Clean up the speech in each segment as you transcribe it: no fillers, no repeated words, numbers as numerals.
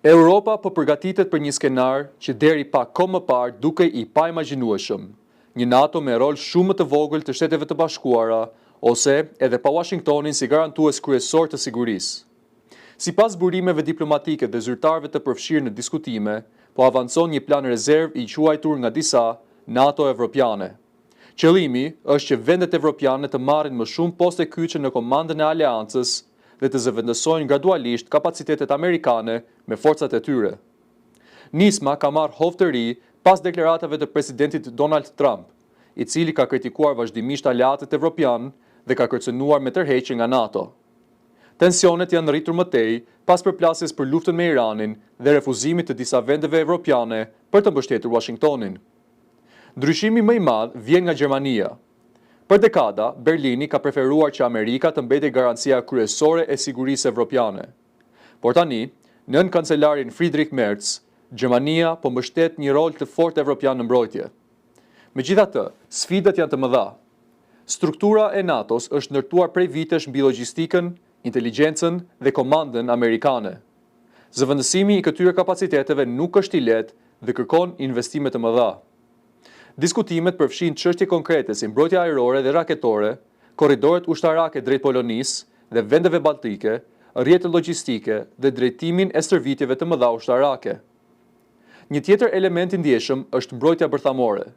Europa po përgatitet për një skenar që deri pak kohë më parë dukej i paimagjinueshëm, një NATO me rol shumë më të vogël të Shteteve të Bashkuara, ose edhe pa Washingtonin si garantues kryesor të sigurisë. Sipas burimeve diplomatike dhe zyrtarëve të përfshirë në diskutime, po avancon një plan rezerv i quajtur nga disa NATO evropiane. Qëllimi është që vendet evropiane të marrin më shumë poste kyçe në komandën e aleancës dhe të zëvendësojnë gradualisht kapacitetet amerikane me forcat e tyre. Nisma ka marrë hovë të ri pas deklaratave të presidentit Donald Trump, i cili ka kritikuar vazhdimisht aleatët evropian dhe ka kërcënuar me tërheqje nga NATO. Tensionet janë rritur më tej pas përplasjes për luftën me Iranin dhe refuzimit të disa vendeve evropiane për të mbështetur Washingtonin. Ndryshimi më i madh vjen nga Gjermania. Për dekada, Berlini ka preferuar që Amerika të mbetej garancia kryesore e sigurisë evropiane. Por tani, nën kancelarin Friedrich Merz, Gjermania po mbështet një rol të fortë evropian në mbrojtje. Megjithatë, sfidat janë të mëdha. Struktura e NATO-s është ndërtuar prej vitesh mbi logjistikën, inteligjencën dhe komandën amerikane. Zëvendësimi i këtyre kapaciteteve nuk është i lehtë dhe kërkon investime të mëdha. Diskutimet përfshin çështje konkrete si mbrojtja ajrore dhe raketore, korridoret ushtarake drejt Polonisë dhe vendeve baltike, rrjete logjistike dhe drejtimin e stërvitjeve të mëdha ushtarake. Një tjetër element i ndjeshëm është mbrojtja bërthamore.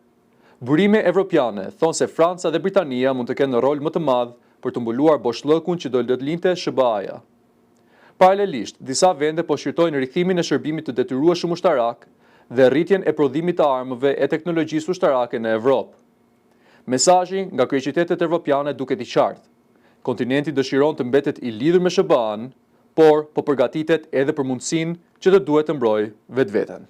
Burime evropiane thonë se Franca dhe Britania mund të kenë rol më të madh për të mbuluar boshllëkun që do të linte SBA-ja. Paralelisht, disa vende po shqyrtojnë rikthimin e shërbimit të detyrueshëm ushtarak dhe rritjen e prodhimit të armëve e teknologjisë ushtarake në Evropë. Mesazhi nga kryeqytetet evropiane duket i qartë. Kontinenti dëshiron të mbetet i lidhur me SBA-n, por po përgatitet edhe për mundësinë që të duhet të mbrojë vetveten.